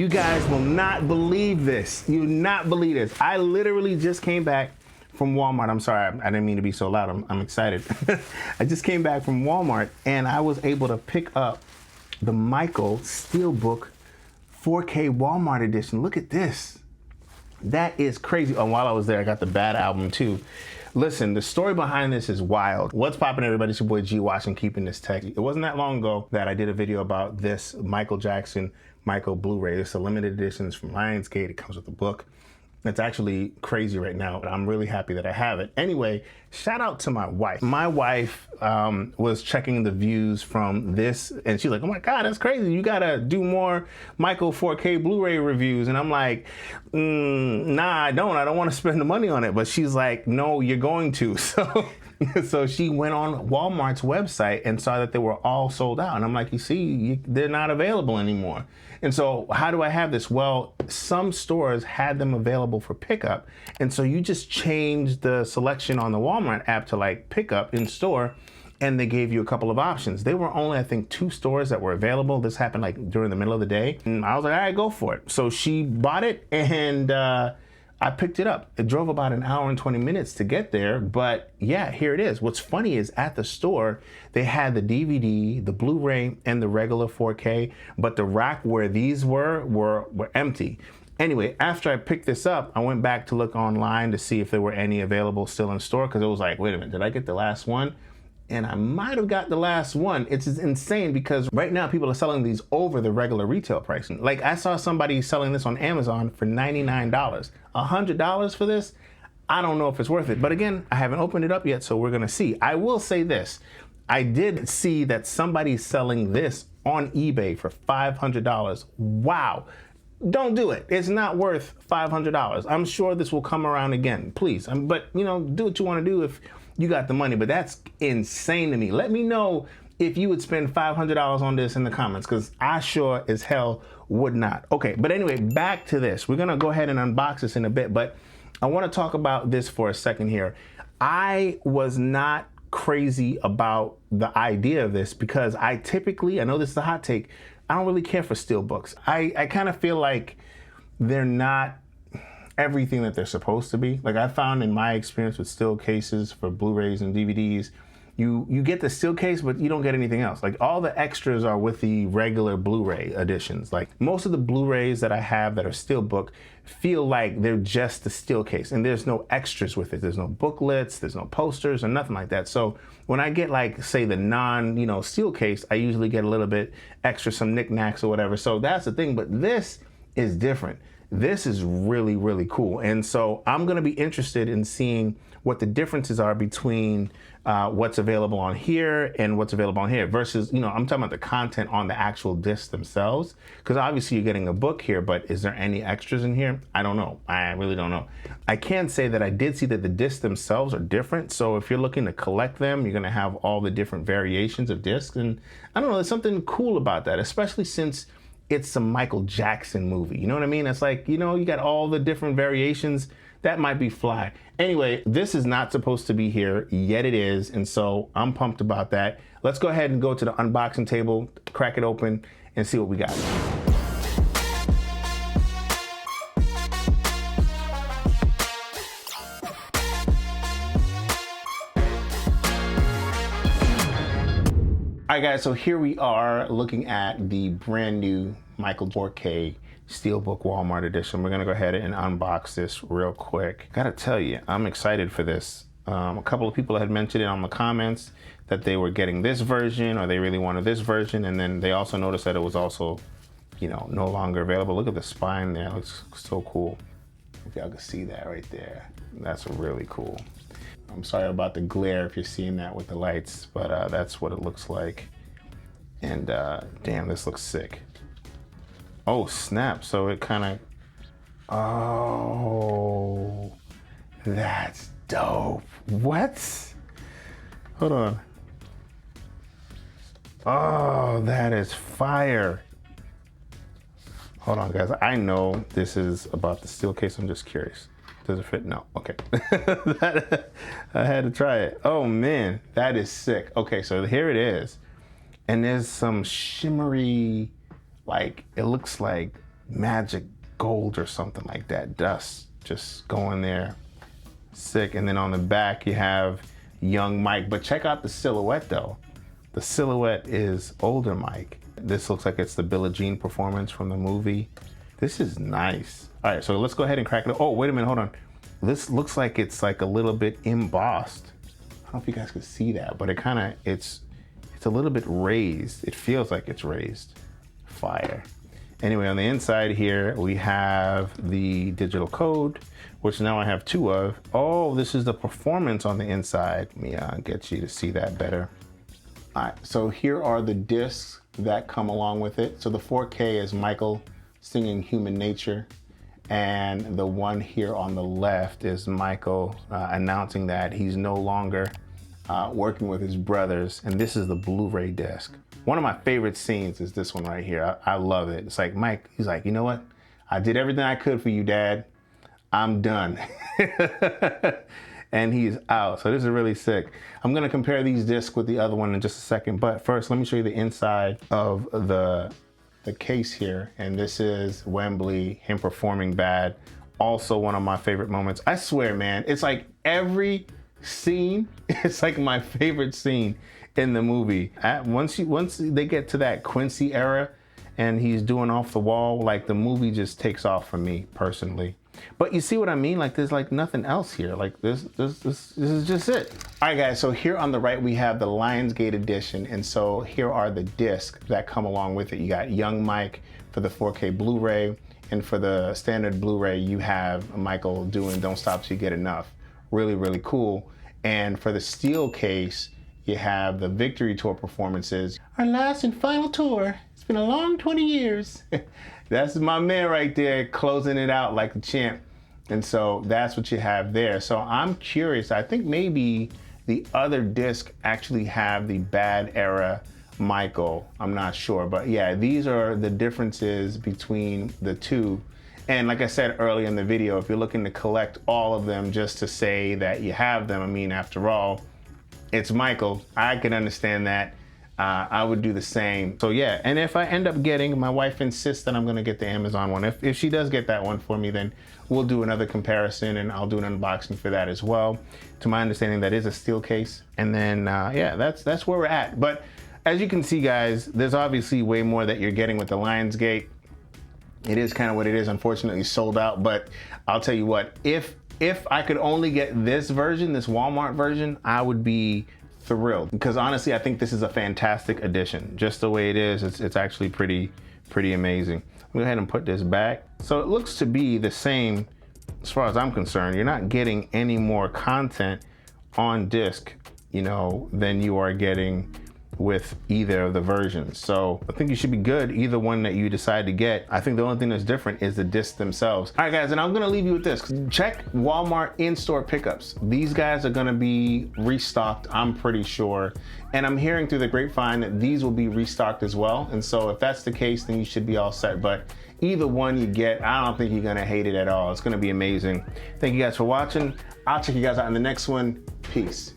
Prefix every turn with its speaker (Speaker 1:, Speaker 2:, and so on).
Speaker 1: You guys will not believe this. You will not believe this. I literally just came back from Walmart. I'm sorry, I didn't mean to be so loud. I'm excited. I just came back from Walmart and I was able to pick up the Michael Steelbook 4K Walmart edition. Look at this. That is crazy. Oh, while I was there, I got the Bad album too. Listen, the story behind this is wild. What's poppin', everybody? It's your boy G watching Keeping This Tech. It wasn't that long ago that I did a video about this Michael Jackson Michael Blu-ray. It's a limited edition. It's from Lionsgate. It comes with a book. It's actually crazy right now, but I'm really happy that I have it. Anyway, shout out to my wife. My wife was checking the views from this, and she's like, oh my God, that's crazy. You gotta do more Michael 4K Blu-ray reviews. And I'm like, nah, I don't wanna spend the money on it. But she's like, no, you're going to. So she went on Walmart's website and saw that they were all sold out. And I'm like, you see, they're not available anymore. And so how do I have this? Well, some stores had them available for pickup. And so you just change the selection on the Walmart app to like pickup in store, and they gave you a couple of options. They were only, I think, 2 stores that were available. This happened like during the middle of the day. And I was like, all right, go for it. So she bought it and I picked it up. It drove about an hour and 20 minutes to get there, but yeah, here it is. What's funny is at the store, they had the DVD, the Blu-ray, and the regular 4K, but the rack where these were empty. Anyway, after I picked this up, I went back to look online to see if there were any available still in store, because it was like, wait a minute, did I get the last one? And I might have got the last one. It's insane because right now people are selling these over the regular retail pricing. Like I saw somebody selling this on Amazon for $99. $100 for this? I don't know if it's worth it. But again, I haven't opened it up yet, so we're gonna see. I will say this. I did see that somebody's selling this on eBay for $500. Wow. Don't do it. It's not worth $500. I'm sure this will come around again, please. But you know, do what you wanna do if you got the money, but that's insane to me. Let me know if you would spend $500 on this in the comments, because I sure as hell would not. Okay, but anyway, back to this. We're gonna go ahead and unbox this in a bit, but I wanna talk about this for a second here. I was not crazy about the idea of this because I know this is a hot take, I don't really care for Steelbooks. I kind of feel like they're not everything that they're supposed to be. Like I found in my experience with steel cases for Blu-rays and DVDs, you get the steel case, but you don't get anything else. Like all the extras are with the regular Blu-ray editions. Like most of the Blu-rays that I have that are Steelbook feel like they're just the steel case and there's no extras with it. There's no booklets, there's no posters or nothing like that. So when I get like, say the steel case, I usually get a little bit extra, some knickknacks or whatever. So that's the thing, but this is different. This is really, really cool. And so I'm gonna be interested in seeing what the differences are between what's available on here and what's available on here versus, I'm talking about the content on the actual discs themselves. Because obviously you're getting a book here, but is there any extras in here? I don't know. I really don't know. I can say that I did see that the discs themselves are different. So if you're looking to collect them, you're gonna have all the different variations of discs. And I don't know, there's something cool about that, especially since it's some Michael Jackson movie. You know what I mean? It's like, you got all the different variations. That might be fly. Anyway, this is not supposed to be here, yet it is. And so I'm pumped about that. Let's go ahead and go to the unboxing table, crack it open, and see what we got. All right, guys, so here we are looking at the brand new Michael 4K Steelbook Walmart edition. We're gonna go ahead and unbox this real quick. Gotta tell you, I'm excited for this. A couple of people had mentioned it on the comments that they were getting this version or they really wanted this version, and then they also noticed that it was also, no longer available. Look at the spine there, it looks so cool. If y'all can see that right there. That's really cool. I'm sorry about the glare if you're seeing that with the lights, but that's what it looks like. And damn, this looks sick. Oh, snap. So it kind of, oh, that's dope. What? Hold on. Oh, that is fire. Hold on, guys. I know this is about the steel case. I'm just curious. Does it fit? No. Okay. I had to try it. Oh, man. That is sick. Okay, so here it is. And there's some shimmery, like, it looks like magic gold or something like that. Dust just going there. Sick. And then on the back you have young Mike. But check out the silhouette though. The silhouette is older Mike. This looks like it's the Billie Jean performance from the movie. This is nice. All right, so let's go ahead and crack it. Oh, wait a minute, hold on. This looks like it's like a little bit embossed. I don't know if you guys can see that, but it's a little bit raised. It feels like it's raised. Fire. Anyway, on the inside here, we have the digital code, which now I have 2 of. Oh, this is the performance on the inside. Let me get you to see that better. All right, so here are the discs that come along with it. So the 4K is Michael singing Human Nature. And the one here on the left is Michael announcing that he's no longer working with his brothers. And this is the Blu-ray disc. One of my favorite scenes is this one right here. I love it. It's like Mike, he's like, you know what? I did everything I could for you, Dad. I'm done. And he's out. So this is really sick. I'm gonna compare these discs with the other one in just a second. But first, let me show you the inside of the case here. And this is Wembley, him performing Bad. Also one of my favorite moments. I swear, man, it's like every scene, it's like my favorite scene in the movie. Once they get to that Quincy era and he's doing Off the Wall, like the movie just takes off for me personally. But you see what I mean? Like there's like nothing else here. Like this is just it. All right guys, so here on the right we have the Lionsgate edition, and so here are the discs that come along with it. You got Young Mike for the 4K Blu-ray, and for the standard Blu-ray you have Michael doing Don't Stop Till You Get Enough. Really, really cool. And for the steel case, you have the Victory Tour performances. Our last and final tour. It's been a long 20 years. That's my man right there, closing it out like a champ. And so that's what you have there. So I'm curious, I think maybe the other disc actually have the Bad era Michael. I'm not sure, but yeah, these are the differences between the two. And like I said earlier in the video, if you're looking to collect all of them just to say that you have them, I mean, after all, it's Michael. I can understand that. I would do the same. So yeah, and if I end up getting, my wife insists that I'm gonna get the Amazon one. If she does get that one for me, then we'll do another comparison and I'll do an unboxing for that as well. To my understanding, that is a steel case. And then yeah, that's where we're at. But as you can see guys, there's obviously way more that you're getting with the Lionsgate. It is kind of what it is, unfortunately sold out, but I'll tell you what, if I could only get this version, this Walmart version, I would be thrilled, because honestly I think this is a fantastic addition. Just the way it is, it's actually pretty amazing. I'm gonna go ahead and put this back. So it looks to be the same as far as I'm concerned. You're not getting any more content on disc, you know, than you are getting with either of the versions. So I think you should be good either one that you decide to get. I think the only thing that's different is the discs themselves. All right guys, and I'm gonna leave you with this. Check Walmart in-store pickups. These guys are gonna be restocked, I'm pretty sure. And I'm hearing through the grapevine that these will be restocked as well. And so if that's the case, then you should be all set. But either one you get, I don't think you're gonna hate it at all. It's gonna be amazing. Thank you guys for watching. I'll check you guys out in the next one. Peace.